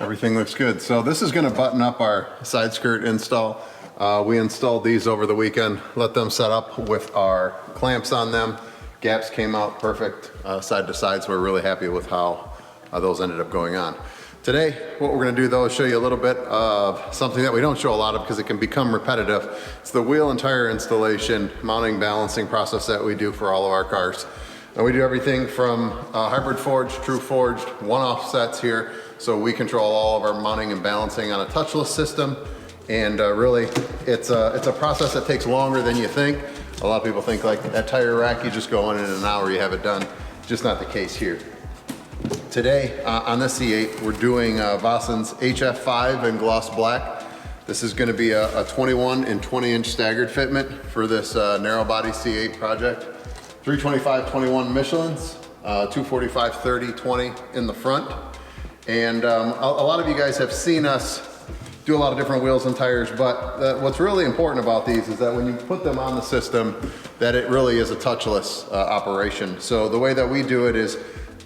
Everything looks good. So this is gonna button up our side skirt install. We installed these over the weekend, let them set up with our clamps on them. Gaps came out perfect side to side, so we're really happy with how those ended up going on. Today, what we're gonna do though is show you a little bit of something that we don't show a lot of because it can become repetitive. It's the wheel and tire installation, mounting, balancing process that we do for all of our cars. And we do everything from hybrid forged, true forged, one-off sets here. So we control all of our mounting and balancing on a touchless system. And really, it's a process that takes longer than you think. A lot of people think like that tire rack, you just go in an hour, you have it done. Just not the case here. Today on the C8, we're doing Vossen's HF5 in gloss black. This is gonna be a 21 and 20 inch staggered fitment for this narrow body C8 project. 325/21 Michelin's, 245/30/20 in the front. And a lot of you guys have seen us do a lot of different wheels and tires, but what's really important about these is that when you put them on the system, that it really is a touchless operation. So the way that we do it is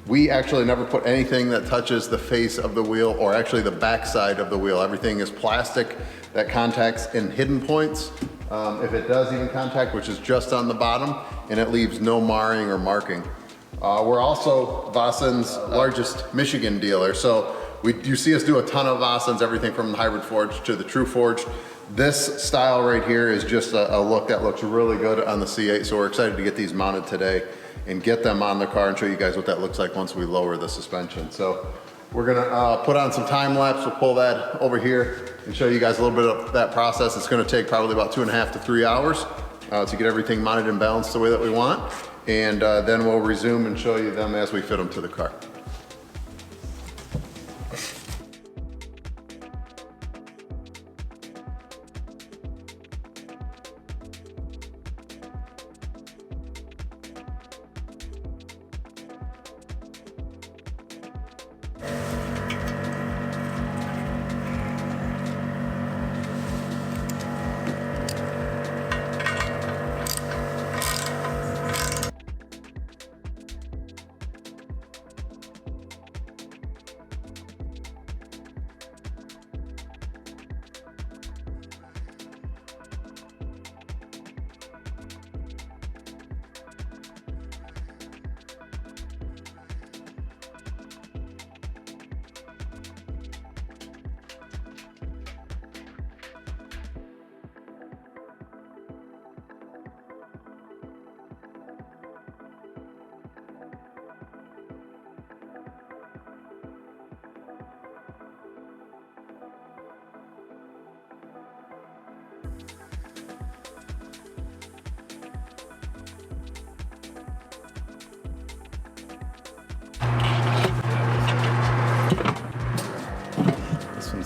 we actually never put anything that touches the face of the wheel or actually the back side of the wheel. Everything is plastic that contacts in hidden points. If it does even contact, which is just on the bottom, and it leaves no marring or marking. We're also Vossen's largest Michigan dealer. So you see us do a ton of Vossen's, everything from the hybrid forged to the true forged. This style right here is just a look that looks really good on the C8. So we're excited to get these mounted today and get them on the car and show you guys what that looks like once we lower the suspension. So we're gonna put on some time lapse. We'll pull that over here and show you guys a little bit of that process. It's gonna take probably about 2.5 to 3 hours to get everything mounted and balanced the way that we want. And then we'll resume and show you them as we fit them to the car.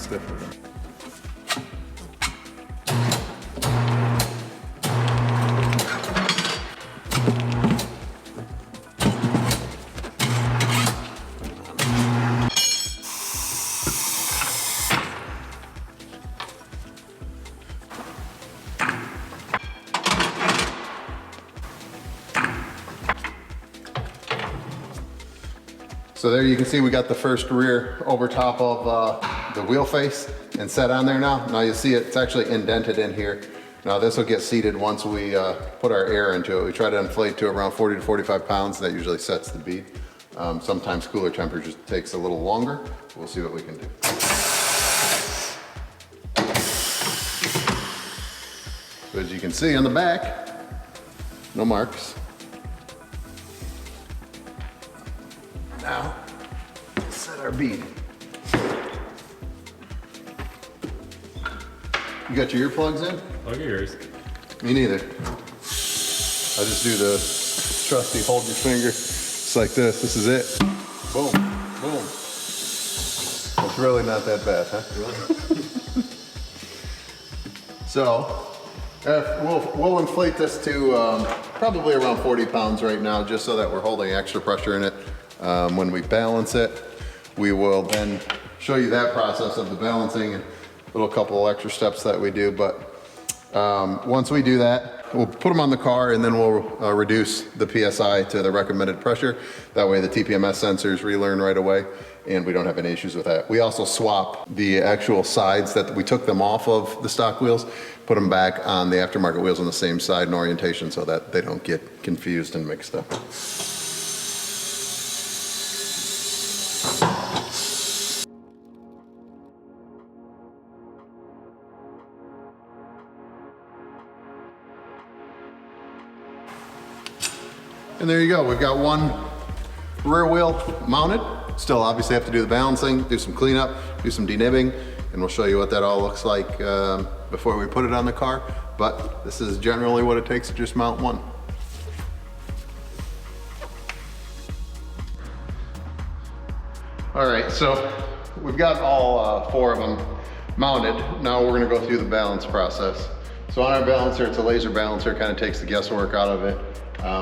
Different. So there you can see we got the first rear over top of the wheel face and set on there now. Now you see it's actually indented in here. Now this will get seated once we put our air into it. We try to inflate to around 40 to 45 pounds. That usually sets the bead. Sometimes cooler temperatures takes a little longer. We'll see what we can do. So as you can see on the back, no marks. Now, set our bead. You got your earplugs in? Look at yours. Me neither. I just do the trusty hold your finger. It's like this. This is it. Boom, boom. It's really not that bad, huh? So, we'll inflate this to probably around 40 pounds right now, just so that we're holding extra pressure in it. When we balance it, we will then show you that process of the balancing and a little couple extra steps that we do. But once we do that, we'll put them on the car, and then we'll reduce the PSI to the recommended pressure. That way the TPMS sensors relearn right away, and we don't have any issues with that. We also swap the actual sides that we took them off of the stock wheels, put them back on the aftermarket wheels on the same side and orientation so that they don't get confused and mixed up. And there you go, we've got one rear wheel mounted. Still obviously have to do the balancing, do some cleanup, do some denibbing, and we'll show you what that all looks like before we put it on the car. But this is generally what it takes to just mount one. All right, so we've got all 4 of them mounted. Now we're gonna go through the balance process. So on our balancer, it's a laser balancer, kind of takes the guesswork out of it.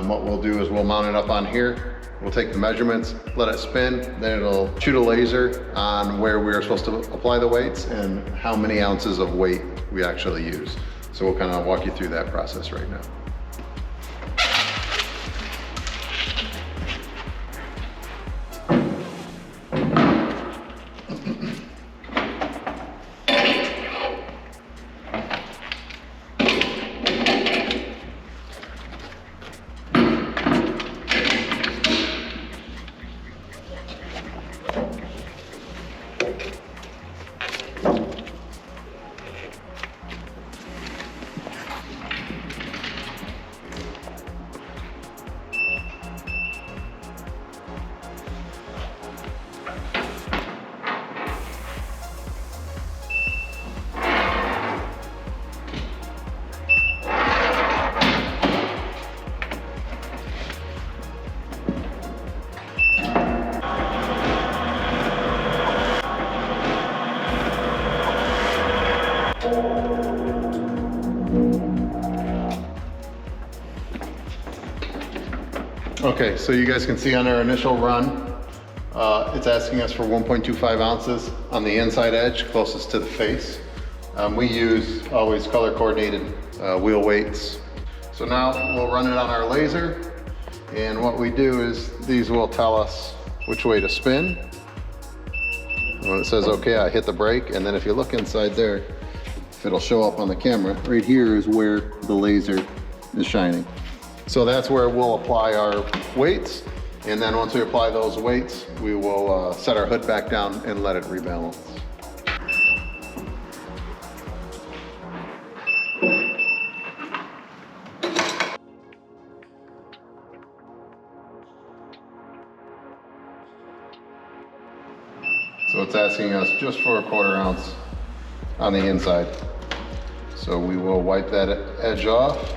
What we'll do is we'll mount it up on here. We'll take the measurements, let it spin, then it'll shoot a laser on where we're supposed to apply the weights and how many ounces of weight we actually use. So we'll kind of walk you through that process right now. Okay, so you guys can see on our initial run, it's asking us for 1.25 ounces on the inside edge, closest to the face. We use always color coordinated wheel weights. So now we'll run it on our laser, and what we do is these will tell us which way to spin. When it says okay, I hit the brake, and then if you look inside there, if it'll show up on the camera, right here is where the laser is shining. So that's where we'll apply our weights, and then once we apply those weights, we will set our hood back down and let it rebalance. So it's asking us just for a 1/4 ounce on the inside. So we will wipe that edge off.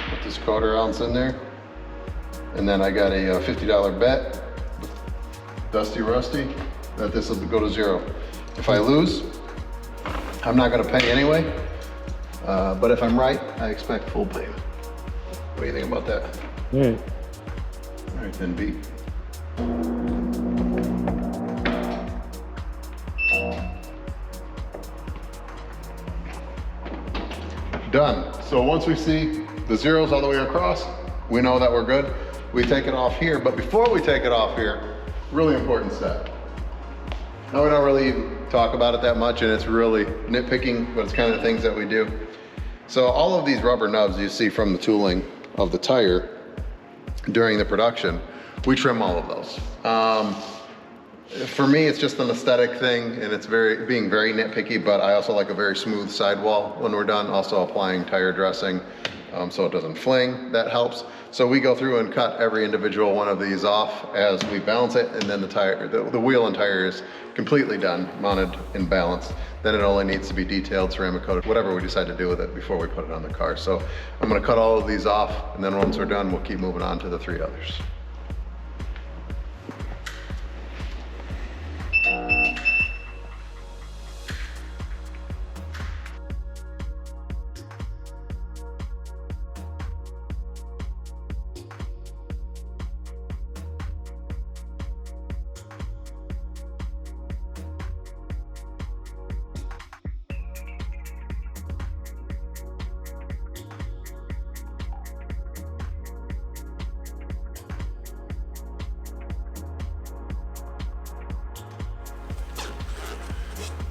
Put this 1/4 ounce in there. And then I got a $50 bet, Dusty Rusty, that this will go to 0. If I lose, I'm not gonna pay anyway. But if I'm right, I expect full payment. What do you think about that? Yeah. All right, then B. Done. So once we see the zeros all the way across, we know that we're good. We take it off here, but before we take it off here, really important step. Now we don't really talk about it that much, and it's really nitpicking, but it's kind of the things that we do. So all of these rubber nubs you see from the tooling of the tire during the production, we trim all of those. For me, it's just an aesthetic thing, and it's being very nitpicky, but I also like a very smooth sidewall when we're done. Also applying tire dressing so it doesn't fling, that helps. So we go through and cut every individual one of these off as we balance it, and then the wheel and tire is completely done, mounted and balanced. Then it only needs to be detailed, ceramic coated, whatever we decide to do with it before we put it on the car. So I'm gonna cut all of these off, and then once we're done, we'll keep moving on to the 3 others.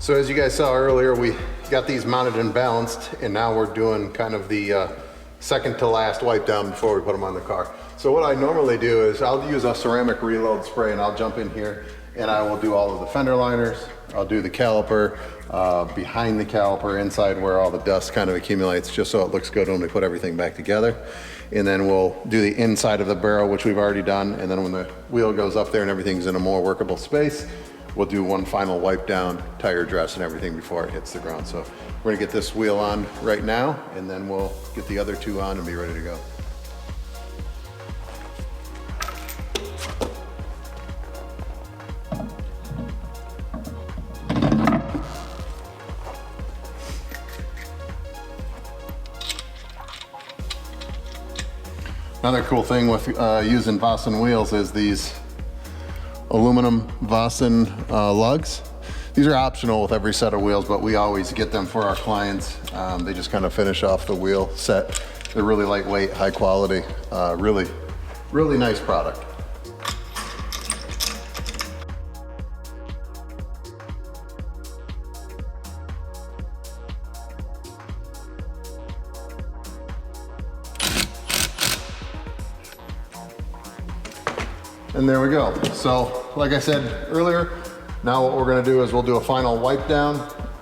So as you guys saw earlier, we got these mounted and balanced, and now we're doing kind of the second to last wipe down before we put them on the car. So what I normally do is I'll use a ceramic reload spray, and I'll jump in here and I will do all of the fender liners. I'll do the caliper, behind the caliper, inside where all the dust kind of accumulates, just so it looks good when we put everything back together. And then we'll do the inside of the barrel, which we've already done. And then when the wheel goes up there and everything's in a more workable space, we'll do one final wipe down, tire dress and everything before it hits the ground. So we're gonna get this wheel on right now, and then we'll get the other two on and be ready to go. Another cool thing with using Vossen wheels is these aluminum Vossen lugs. These are optional with every set of wheels, but we always get them for our clients. They just kind of finish off the wheel set. They're really lightweight, high quality, really nice product. And there we go. So like I said earlier, now what we're gonna do is we'll do a final wipe down.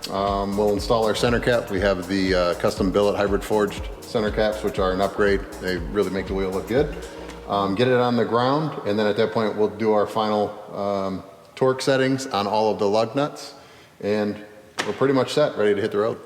We'll install our center cap. We have the custom billet hybrid forged center caps, which are an upgrade. They really make the wheel look good. Get it on the ground, and then at that point we'll do our final torque settings on all of the lug nuts, and we're pretty much set, ready to hit the road.